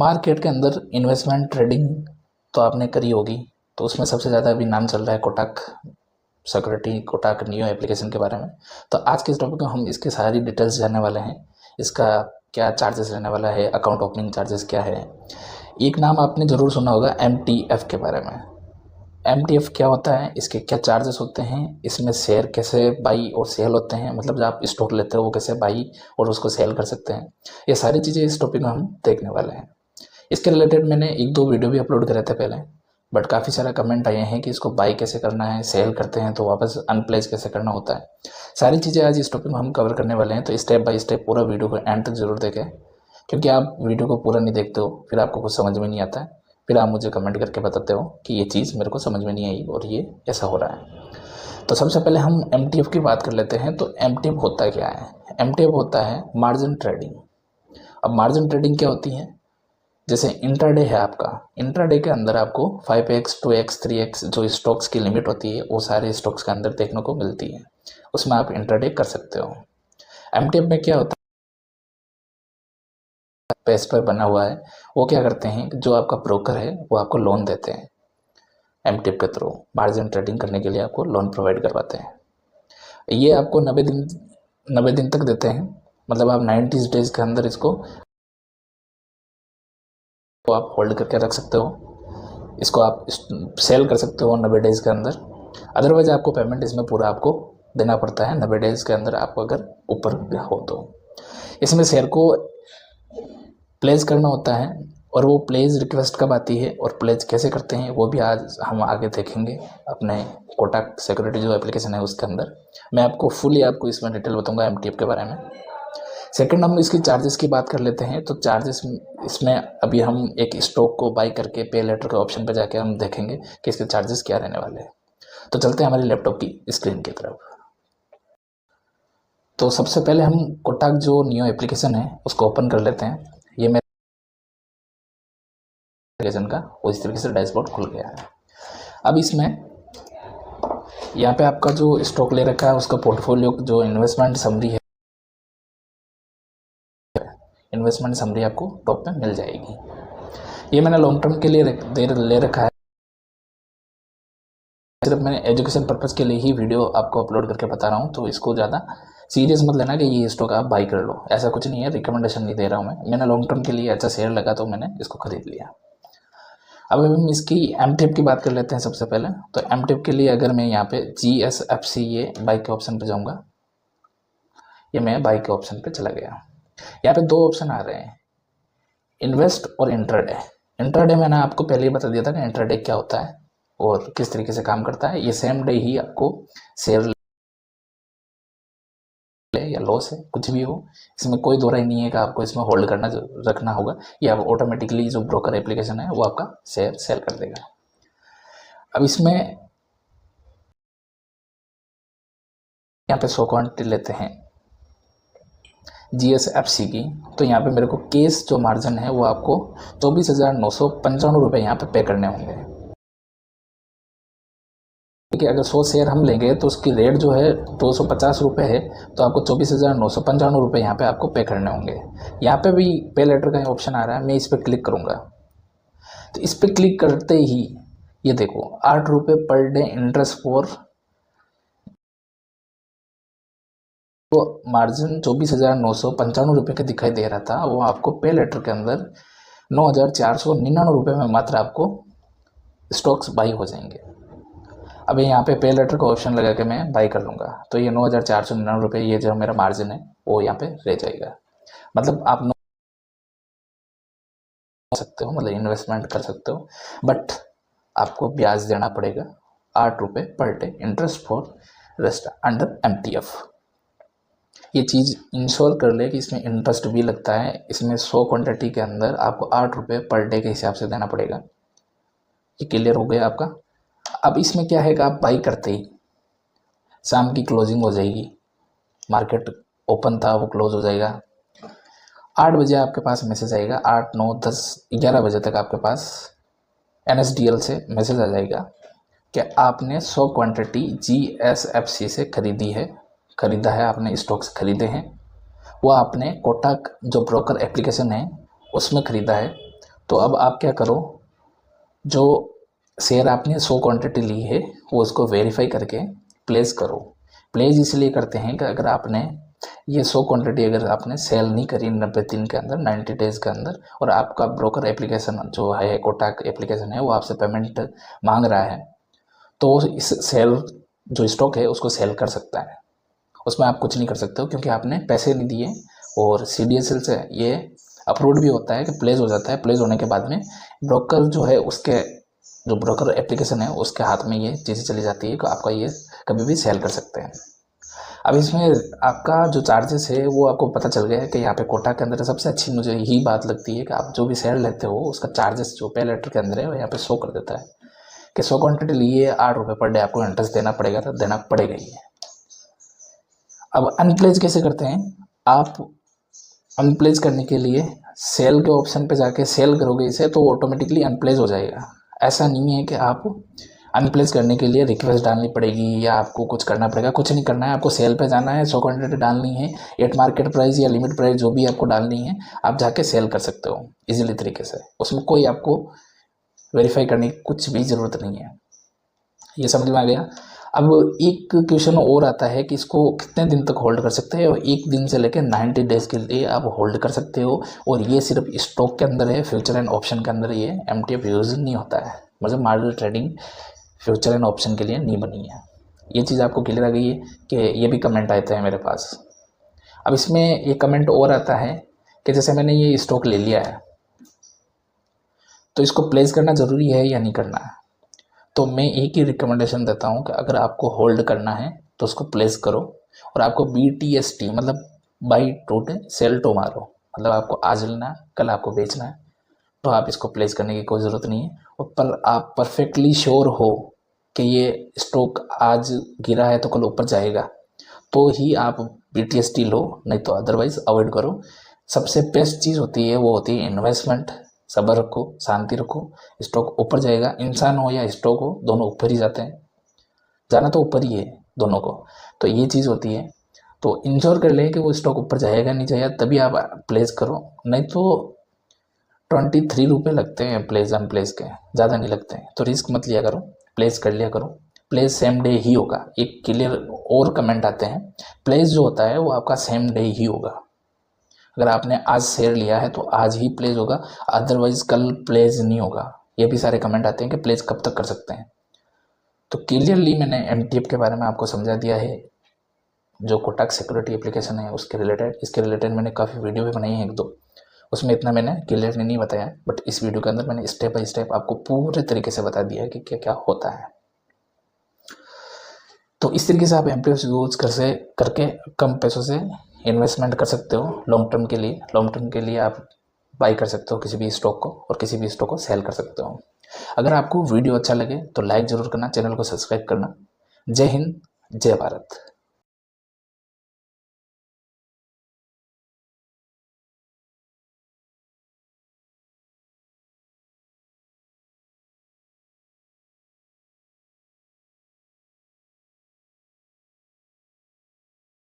Market के अंदर investment trading तो आपने करी होगी, तो उसमें सबसे ज़्यादा अभी नाम चल रहा है Kotak security, Kotak neo application के बारे में। तो आज के इस टॉपिक में हम इसकी सारी डिटेल्स जानने वाले हैं। इसका क्या चार्जेस रहने वाला है, अकाउंट ओपनिंग चार्जेस क्या है। एक नाम आपने ज़रूर सुना होगा MTF के बारे में। MTF क्या होता है, इसके क्या चार्जेस होते हैं, इसमें शेयर कैसे बाई और सेल होते हैं, मतलब जब आप स्टॉक लेते हो वो कैसे बाई और उसको सेल कर सकते हैं, ये सारी चीज़ें इस टॉपिक में हम देखने वाले हैं। इसके रिलेटेड मैंने 1-2 वीडियो भी अपलोड करे थे पहले, बट काफ़ी सारा कमेंट आए हैं कि इसको बाई कैसे करना है, सेल करते हैं तो वापस अनप्लेस कैसे करना होता है। सारी चीज़ें आज इस टॉपिक में हम कवर करने वाले हैं, तो स्टेप बाय स्टेप पूरा वीडियो को एंड तक जरूर देखें, क्योंकि आप वीडियो को पूरा नहीं देखते हो फिर आपको कुछ समझ में नहीं आता है, फिर आप मुझे कमेंट करके बताते हो कि ये चीज़ मेरे को समझ में नहीं आई और ये ऐसा हो रहा है। तो सबसे पहले हम MTF की बात कर लेते हैं। तो MTF होता क्या है? MTF होता है मार्जिन ट्रेडिंग। अब मार्जिन ट्रेडिंग क्या होती है? जैसे इंट्राडे है आपका, इंट्राडे के अंदर आपको 5x 2x 3x जो स्टॉक्स की लिमिट होती है वो सारे स्टॉक्स के अंदर देखने को मिलती है, उसमें आप इंट्राडे कर सकते हो। MTF में क्या होता है, पेज पर बना हुआ है, वो क्या करते हैं जो आपका ब्रोकर है वो आपको लोन देते हैं। MTF के थ्रू मार्जिन ट्रेडिंग करने के लिए आपको लोन प्रोवाइड करवाते हैं। ये आपको 90 दिन तक देते हैं, मतलब आप 90 डेज के अंदर इसको आप होल्ड करके रख सकते हो, इसको आप सेल कर सकते हो 90 डेज़ के अंदर। अदरवाइज आपको पेमेंट इसमें पूरा आपको देना पड़ता है 90 डेज़ के अंदर, आपको अगर ऊपर हो तो। इसमें शेयर को प्लेस करना होता है, और वो प्लेस रिक्वेस्ट कब आती है और प्लेस कैसे करते हैं वो भी आज हम आगे देखेंगे अपने कोटक सिक्योरिटी जो एप्लीकेशन है उसके अंदर। मैं आपको फुली आपको इसमें डिटेल बताऊँगा MTF के बारे में। सेकंड हम इसकी चार्जेस की बात कर लेते हैं। तो चार्जेस इसमें अभी हम एक स्टॉक को बाई करके पे लेटर के ऑप्शन पर जाके हम देखेंगे कि इसके चार्जेस क्या रहने वाले हैं। तो चलते हैं हमारे लैपटॉप की स्क्रीन की तरफ। तो सबसे पहले हम कोटक जो नियो एप्लीकेशन है उसको ओपन कर लेते हैं। ये मेरे एप्लीकेशन का वो इस तरीके से डैशबोर्ड खुल गया है। अब इसमें यहाँ पे आपका जो स्टॉक ले रखा है उसका पोर्टफोलियो जो इन्वेस्टमेंट समरी है, इन्वेस्टमेंट समरी आपको टॉप में मिल जाएगी। ये मैंने लॉन्ग टर्म के लिए ले रखा है, सिर्फ मैंने एजुकेशन पर्पज़ के लिए ही वीडियो आपको अपलोड करके बता रहा हूँ, तो इसको ज़्यादा सीरियस मत लेना कि ये स्टॉक आप बाई कर लो, ऐसा कुछ नहीं है। रिकमेंडेशन नहीं दे रहा हूँ मैंने लॉन्ग टर्म के लिए अच्छा शेयर लगा तो मैंने इसको खरीद लिया। अब हम इसकी MTF की बात कर लेते हैं सबसे पहले। तो MTF के लिए अगर मैं यहाँ पे GSFC ये बाई के ऑप्शन पर जाऊँगा, ये मैं बाई के ऑप्शन पर चला गया। यहाँ पे 2 ऑप्शन आ रहे हैं, इन्वेस्ट और इंट्राडे। इंट्राडे मैंने आपको पहले ही बता दिया था कि इंट्राडे क्या होता है और किस तरीके से काम करता है। ये सेम डे ही आपको शेयर या लॉस है कुछ भी हो, इसमें कोई दो राय नहीं है कि आपको इसमें होल्ड करना रखना होगा, या आप ऑटोमेटिकली जो ब्रोकर एप्लीकेशन है वो आपका शेयर सेल कर देगा। अब इसमें यहाँ पे 100 क्वांटिटी लेते हैं GSFC की, तो यहाँ पे मेरे को केस जो मार्जिन है वो आपको 24,995 रुपये यहाँ पे करने होंगे। कि अगर 100 शेयर हम लेंगे तो उसकी रेट जो है 250 रुपये है, तो आपको 24,995 रुपये यहाँ पे आपको पे करने होंगे। यहाँ पे भी पे लेटर का ऑप्शन आ रहा है, मैं इस पर क्लिक करूँगा। तो इस पर क्लिक करते ही ये देखो 8 रुपये पर डे इंटरेस्ट फॉर, तो मार्जिन 24,995 रुपये का दिखाई दे रहा था, वो आपको पे लेटर के अंदर 9,499 रुपये में मात्र आपको स्टॉक्स बाई हो जाएंगे। अभी यहाँ पे लेटर का ऑप्शन लगा के मैं बाई कर लूँगा, तो ये 9,499 रुपये ये जो मेरा मार्जिन है वो यहाँ पे रह जाएगा। मतलब आप सकते हो, मतलब इन्वेस्टमेंट कर सकते हो, बट आपको ब्याज देना पड़ेगा 8 रुपये per day interest for rest under MTF। ये चीज़ इंश्योर कर ले कि इसमें इंटरेस्ट भी लगता है। इसमें 100 क्वान्टिटी के अंदर आपको 8 रुपये पर डे के हिसाब से देना पड़ेगा। ये क्लियर हो गया आपका। अब इसमें क्या है कि आप बाई करते ही शाम की क्लोजिंग हो जाएगी, मार्केट ओपन था वो क्लोज हो जाएगा, 8 बजे आपके पास मैसेज आएगा, 8 9 10 11 बजे तक आपके पास NSDL से मैसेज आ जाएगा कि आपने 100 क्वांटिटी GSFC से खरीदा है, आपने स्टॉक्स खरीदे हैं, वो आपने कोटक जो ब्रोकर एप्लीकेशन है उसमें ख़रीदा है, तो अब आप क्या करो, जो शेयर आपने 100 क्वांटिटी ली है वो उसको वेरीफाई करके प्लेस करो। प्लेस इसलिए करते हैं कि अगर आपने ये 100 क्वांटिटी अगर आपने सेल नहीं करी 90 दिन के अंदर, 90 डेज़ के अंदर, और आपका ब्रोकर एप्लीकेशन जो है कोटक एप्लीकेशन है वो आपसे पेमेंट मांग रहा है, तो इस सेल जो स्टॉक है उसको सेल कर सकता है। उसमें आप कुछ नहीं कर सकते हो क्योंकि आपने पैसे नहीं दिए, और CDSL से ये अप्रूव्ड भी होता है कि प्लेस हो जाता है। प्लेस होने के बाद में ब्रोकर जो है उसके जो ब्रोकर एप्लीकेशन है उसके हाथ में ये चीज़ें चली जाती है कि आपका ये कभी भी सेल कर सकते हैं। अब इसमें आपका जो चार्जेस है वो आपको पता चल गया है कि यहाँ पे कोटक के अंदर सबसे अच्छी मुझे यही बात लगती है कि आप जो भी शेयर लेते हो उसका चार्जेस जो पे लेटर के अंदर है वो यहाँ पे शो कर देता है कि 100 क्वान्टिटी लिए 8 रुपये पर डे आपको इंटरेस्ट देना पड़ेगा, तो देना पड़ेगा ही है। अब अनप्लेज कैसे करते हैं, आप अनप्लेज करने के लिए सेल के ऑप्शन पे जाके सेल करोगे इसे तो ऑटोमेटिकली अनप्लेज हो जाएगा। ऐसा नहीं है कि आप अनप्लेस करने के लिए रिक्वेस्ट डालनी पड़ेगी या आपको कुछ करना पड़ेगा, कुछ नहीं करना है। आपको सेल पे जाना है, 100 क्वान्टिटी डालनी है, एट मार्केट प्राइस या लिमिट प्राइस जो भी आपको डालनी है आप जाके सेल कर सकते हो इजीली तरीके से। उसमें कोई आपको वेरीफाई करने की कुछ भी ज़रूरत नहीं है। ये समझ में आ गया। अब एक क्वेश्चन और आता है कि इसको कितने दिन तक होल्ड कर सकते हैं, और 1 दिन से लेकर 90 डेज़ के लिए आप होल्ड कर सकते हो। और ये सिर्फ स्टॉक के अंदर है, फ्यूचर एंड ऑप्शन के अंदर ये MTF यूज नहीं होता है, मतलब marginal trading future and option के लिए नहीं बनी है। ये चीज़ आपको क्लियर आ गई है कि ये भी कमेंट आते हैं मेरे पास। अब इसमें एक कमेंट और आता है कि जैसे मैंने ये स्टॉक ले लिया है तो इसको प्लेस करना ज़रूरी है या नहीं करना है। तो मैं एक ही रिकमेंडेशन देता हूँ कि अगर आपको होल्ड करना है तो उसको प्लेस करो, और आपको BTST मतलब बाई टुडे सेल टुमारो, मतलब आपको आज लेना है कल आपको बेचना है, तो आप इसको प्लेस करने की कोई ज़रूरत नहीं है। और पर आप परफेक्टली श्योर हो कि ये स्टॉक आज गिरा है तो कल ऊपर जाएगा तो ही आप BTST लो, नहीं तो अदरवाइज़ अवॉइड करो। सबसे बेस्ट चीज़ होती है वो होती है इन्वेस्टमेंट। सब्र रखो, शांति रखो, स्टॉक ऊपर जाएगा। इंसान हो या स्टॉक हो दोनों ऊपर ही जाते हैं, जाना तो ऊपर ही है दोनों को। तो ये चीज़ होती है, तो इंश्योर कर ले कि वो स्टॉक ऊपर जाएगा नहीं जाएगा तभी आप प्लेस करो। नहीं तो 23 रुपये लगते हैं प्लेस अनप्लेस के, ज़्यादा नहीं लगते हैं, तो रिस्क मत लिया करो, प्लेस कर लिया करो। प्लेस सेम डे ही होगा। एक क्लियर और कमेंट आते हैं, प्लेस जो होता है वो आपका सेम डे ही होगा। अगर आपने आज शेयर लिया है तो आज ही प्लेस होगा, अदरवाइज कल प्लेस नहीं होगा। ये भी सारे कमेंट आते हैं कि प्लेस कब तक कर सकते हैं। तो क्लियरली मैंने MTF के बारे में आपको समझा दिया है, जो कोटक सिक्योरिटी एप्लीकेशन है उसके रिलेटेड। इसके रिलेटेड मैंने काफ़ी वीडियो भी बनाई है 1-2, उसमें इतना मैंने क्लियरली नहीं बताया, बट इस वीडियो के अंदर मैंने स्टेप बाय स्टेप आपको पूरे तरीके से बता दिया है कि क्या क्या होता है। तो इस तरीके से आप MTF यूज करके कम पैसों से इन्वेस्टमेंट कर सकते हो लॉन्ग टर्म के लिए। लॉन्ग टर्म के लिए आप बाई कर सकते हो किसी भी स्टॉक को, और किसी भी स्टॉक को सेल कर सकते हो। अगर आपको वीडियो अच्छा लगे तो लाइक ज़रूर करना, चैनल को सब्सक्राइब करना। जय हिंद, जय भारत।